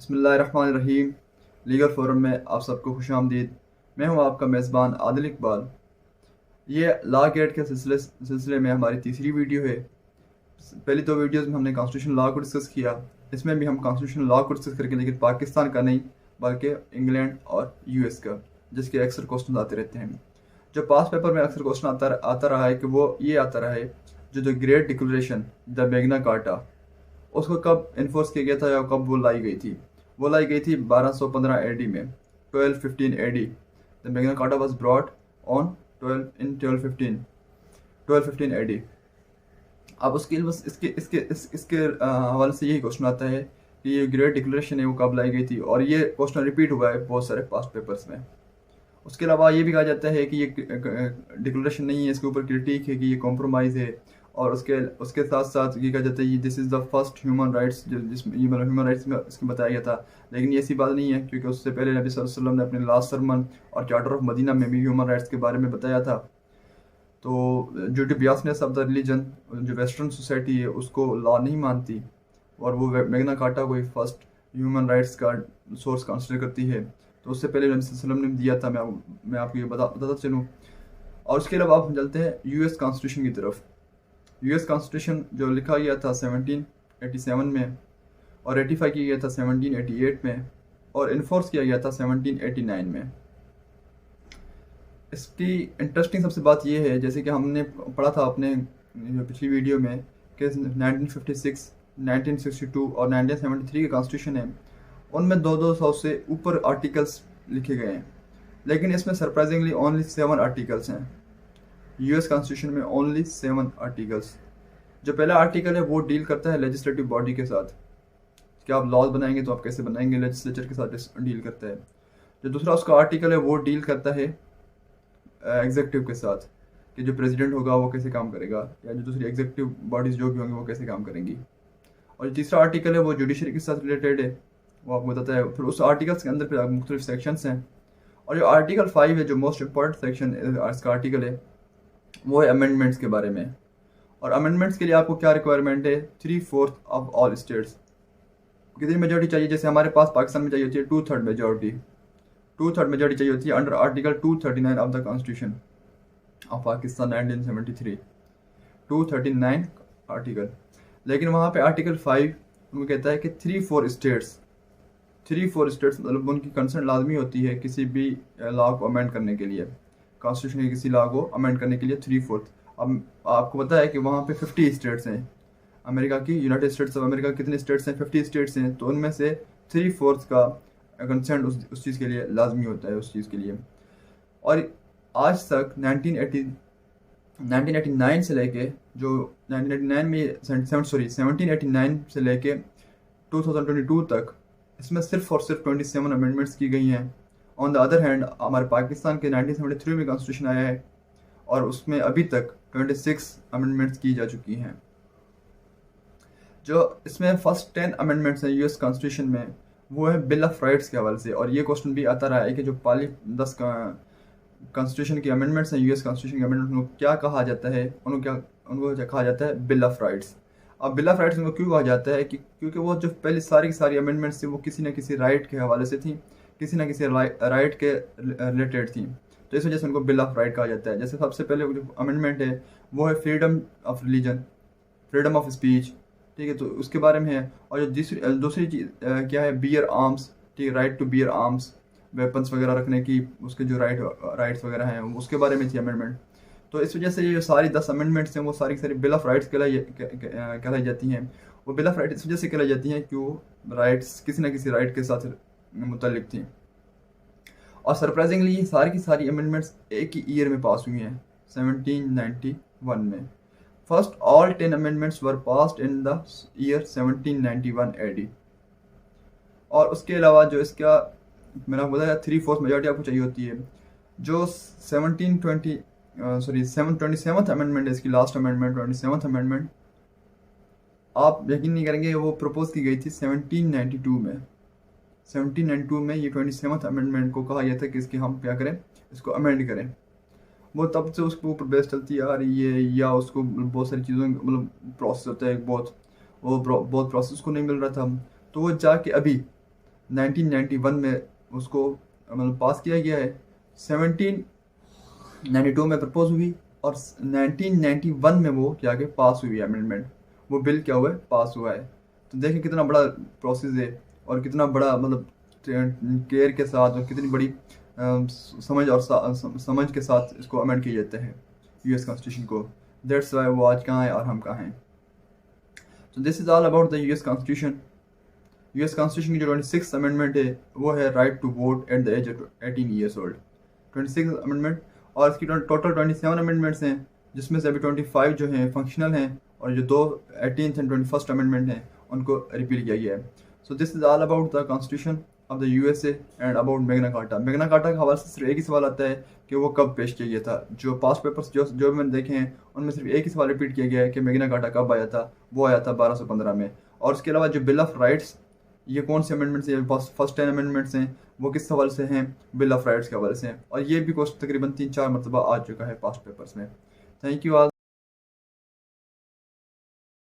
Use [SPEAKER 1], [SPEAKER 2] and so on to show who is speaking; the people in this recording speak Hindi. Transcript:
[SPEAKER 1] बिस्मिल्लाहिर्रहमानिर्रहीम। लीगल फोरम में आप सबको खुशामदीद। मैं हूं आपका मेज़बान आदिल इकबाल। ये लॉ गेट के सिलसिले में हमारी तीसरी वीडियो है। पहली दो वीडियोस में हमने कॉन्स्टिट्यूशन लॉ को डिस्कस किया। इसमें भी हम कॉन्स्टिट्यूशन लॉ को डिस्कस करेंगे, लेकिन पाकिस्तान का नहीं बल्कि इंग्लैंड और यूएस का, जिसके अक्सर क्वेश्चन आते रहते हैं। जो पास पेपर में अक्सर क्वेश्चन आता रहा है कि वो ये आता रहा है, जो great declaration the Magna carta, उसको कब इन्फोर्स किया गया था या कब वो लाई गई थी। वो लाई गई थी 1215 एडी में, 1215 AD. The Magna Carta was brought on 1215 AD. अब उसके बस इसके हवाले से यही क्वेश्चन आता है कि ये ग्रेट डिक्लेरेशन है वो कब लाई गई थी, और ये क्वेश्चन रिपीट हुआ है बहुत सारे पास्ट पेपर्स में। उसके अलावा ये भी कहा जाता है कि ये डिक्लेरेशन नहीं है, इसके ऊपर क्रिटिक है कि ये कॉम्प्रोमाइज़ है। और उसके उसके साथ साथ ये कहा जाता है this is the first human rights, जिसमें ह्यूमन राइट्स में इसमें बताया गया था। लेकिन ये ऐसी बात नहीं है, क्योंकि उससे पहले नबी सल्लल्लाहु अलैहि वसल्लम ने अपने लास्ट सरमन और चार्टर ऑफ मदीना में भी ह्यूमन राइट्स के बारे में बताया था। तो जो बियासनेस ऑफ द रिलीजन, जो वेस्टर्न सोसाइटी है, उसको लॉ नहीं मानती, और वो मैग्ना कार्टा को फर्स्ट ह्यूमन राइट्स का सोर्स कंसिडर करती है। तो उससे पहले नबी सल्लल्लाहु अलैहि वसल्लम ने दिया था। मैं आपको ये बताता चलूँ। और उसके अलावा आप हम चलते हैं यूएस कॉन्स्टिट्यूशन की तरफ। यूएस कॉन्स्टिट्यूशन जो लिखा गया था 1787 में, और रेटिफाई किया गया था 1788 में, और इन्फोर्स किया गया था 1789 में। इसकी इंटरेस्टिंग सबसे बात यह है, जैसे कि हमने पढ़ा था अपने पिछली वीडियो में, कि 1956, 1962 और 1973 के कॉन्स्टिट्यूशन है, उनमें 200 से ऊपर आर्टिकल्स लिखे गए हैं। लेकिन इसमें सरप्राइजिंगली ओनली 7 आर्टिकल्स हैं। यूएस कॉन्स्टिट्यूशन में ओनली 7 आर्टिकल्स। जो पहला आर्टिकल है वो डील करता है लेजिस्लेटिव बॉडी के साथ, कि आप लॉज बनाएंगे तो आप कैसे बनाएंगे, लेजिस्लेचर के साथ डील करता है। जो दूसरा उसका आर्टिकल है वो डील करता है एग्जीक्यूटिव के साथ, कि जो प्रेसिडेंट होगा वो कैसे काम करेगा, या जो दूसरी एग्जीक्यूटिव बॉडीज जो भी होंगी वो कैसे काम करेंगी। और जो तीसरा आर्टिकल है वो जुडिशरी के साथ रिलेटेड है, वो आपको बताता है। फिर उस आर्टिकल्स के अंदर फिर मुख्तलिफ सेक्शंस हैं। और जो आर्टिकल 5 है, जो मोस्ट इंपॉर्टेंट सेक्शन इसका आर्टिकल है, वो है अमेंडमेंट्स के बारे में। और अमेंडमेंट्स के लिए आपको क्या रिक्वायरमेंट है, 3/4 ऑफ ऑल स्टेट्स। कितनी मेजोरिटी चाहिए? जैसे हमारे पास पाकिस्तान में चाहिए होती है 2/3 मेजोरिटी। 2/3 मेजोरिटी चाहिए होती है under article 239 of the constitution of Pakistan 1973, 239 article. लेकिन वहाँ पे आर्टिकल 5 उनको कहता है कि 3/4 स्टेट्स, 3/4 स्टेट्स मतलब उनकी कंसर्न लाजमी होती है किसी भी लॉ को अमेंड करने के लिए, कॉन्स्टिट्यूशन के किसी लॉ को अमेंड करने के लिए 3/4। अब आपको पता है कि वहाँ पे 50 स्टेट्स हैं अमेरिका की, यूनाइटेड स्टेट्स ऑफ अमेरिका कितने स्टेट्स हैं, 50 स्टेट्स हैं। तो उनमें से 3/4 का कंसेंट उस चीज़ के लिए लाजमी होता है, उस चीज़ के लिए। और आज तक 1989 से लेके, जो 1989 में 1789 से लेके 2022 तक, इसमें सिर्फ और सिर्फ 27 अमेंडमेंट्स की गई हैं। ऑन द अदर हैंड हमारे पाकिस्तान के 1973 में कॉन्स्टिट्यूशन आया है, और उसमें अभी तक 26 अमेंडमेंट्स की जा चुकी हैं। जो इसमें फर्स्ट 10 अमेंडमेंट्स हैं यूएस कॉन्स्टिट्यूशन में, वो है बिल ऑफ राइट्स के हवाले से। और ये क्वेश्चन भी आता रहा है कि जो 10 कॉन्स्टिट्यूशन की अमेंडमेंट्स हैं, यूएस कॉन्स्टिट्यूशन की अमेंडमेंट्स, उनको क्या कहा जाता है? उनको कहा जाता है बिल ऑफ राइट्स। अब बिल ऑफ राइट्स उनको क्यों कहा जाता है? क्योंकि वो जो पहले सारी की सारी अमेंडमेंट्स थी, वो किसी न किसी राइट के हवाले से थी, किसी न किसी राइट के रिलेटेड थी। तो इस वजह से उनको बिल ऑफ राइट कहा जाता है। जैसे सबसे पहले जो अमेंडमेंट है वो है freedom of religion, freedom of speech, ठीक है, तो उसके बारे में है। और जो दूसरी चीज़ क्या है, बियर आर्म्स, ठीक है, right to bear arms, weapons वगैरह रखने की, उसके जो राइट्स वगैरह हैं, उसके बारे में थी अमेंडमेंट। तो इस वजह से ये जो सारी 10 अमेंडमेंट्स हैं वो सारी की सारी बिल ऑफ राइट्स कहलाई जाती हैं। वो बिल ऑफ राइट इस वजह से कहलाई जाती हैं कि वो राइट्स किसी न किसी राइट के साथ मुतल्लिक थी। और सरप्राइजिंगली ये सारी की सारी अमेंडमेंट्स एक ही ईयर में पास हुई हैं, 1791 में। First all 10 amendments were passed in the year 1791 AD. और उसके अलावा जो इसका मैंने आपको बताया 3/4 मेजोरिटी आपको चाहिए होती है। जो 727th अमेंडमेंट है, इसकी लास्ट अमेंडमेंट, 27th अमेंडमेंट, आप यकीन नहीं करेंगे, वो प्रपोज की गई थी 1792 में। 1792 में ये 27th अमेंडमेंट को कहा गया था कि इसकी हम क्या करें, इसको अमेंड करें। वो तब से उसके ऊपर बेस चलती आ रही है, या उसको बहुत सारी चीज़ों मतलब प्रोसेस होता है बहुत प्रोसेस को नहीं मिल रहा था। तो वो जाके अभी 1991 में उसको मतलब पास किया गया है, 1792 में प्रपोज हुई और 1991 में वो क्या के पास हुई है अमेंडमेंट, वो बिल क्या हुआ है, पास हुआ है। तो देखें कितना बड़ा प्रोसेस है और कितना बड़ा मतलब केयर के साथ और कितनी बड़ी समझ और समझ के साथ इसको अमेंड किए जाते हैं यूएस कॉन्स्टिट्यूशन को। दैट्स वाई वो आज कहाँ है और हम कहाँ हैं। तो this is all about the US constitution. US constitution की जो 26th अमेंडमेंट है वो है right to vote at the age of 18 years old, 26th amendment. और इसकी टोटल 27 अमेंडमेंट्स हैं, जिसमें से अभी 25 जो हैं फंक्शनल हैं और जो 2 18th एंड 21st अमेंडमेंट हैं उनको रिपील किया गया है। So this is all about the constitution of the USA and about Magna carta. Magna carta के हवाले से सिर्फ एक ही सवाल आता है कि वो कब पेश किया गया था। जो पास्ट पेपर्स जो मैंने देखे हैं उनमें सिर्फ एक ही सवाल रिपीट किया गया है कि मैग्ना कार्टा कब आया था, वो आया था 1215 में। और उसके अलावा जो बिल ऑफ राइट्स, ये कौन से अमेंडमेंट्स हैं, फर्स्ट 10 अमेंडमेंट्स हैं, वो किस हवाले से हैं, बिल ऑफ राइट्स के हवाले से हैं। और ये भी तकरीबन 3-4 मरतबा आ चुका है पास्ट पेपर्स में। Thank you all.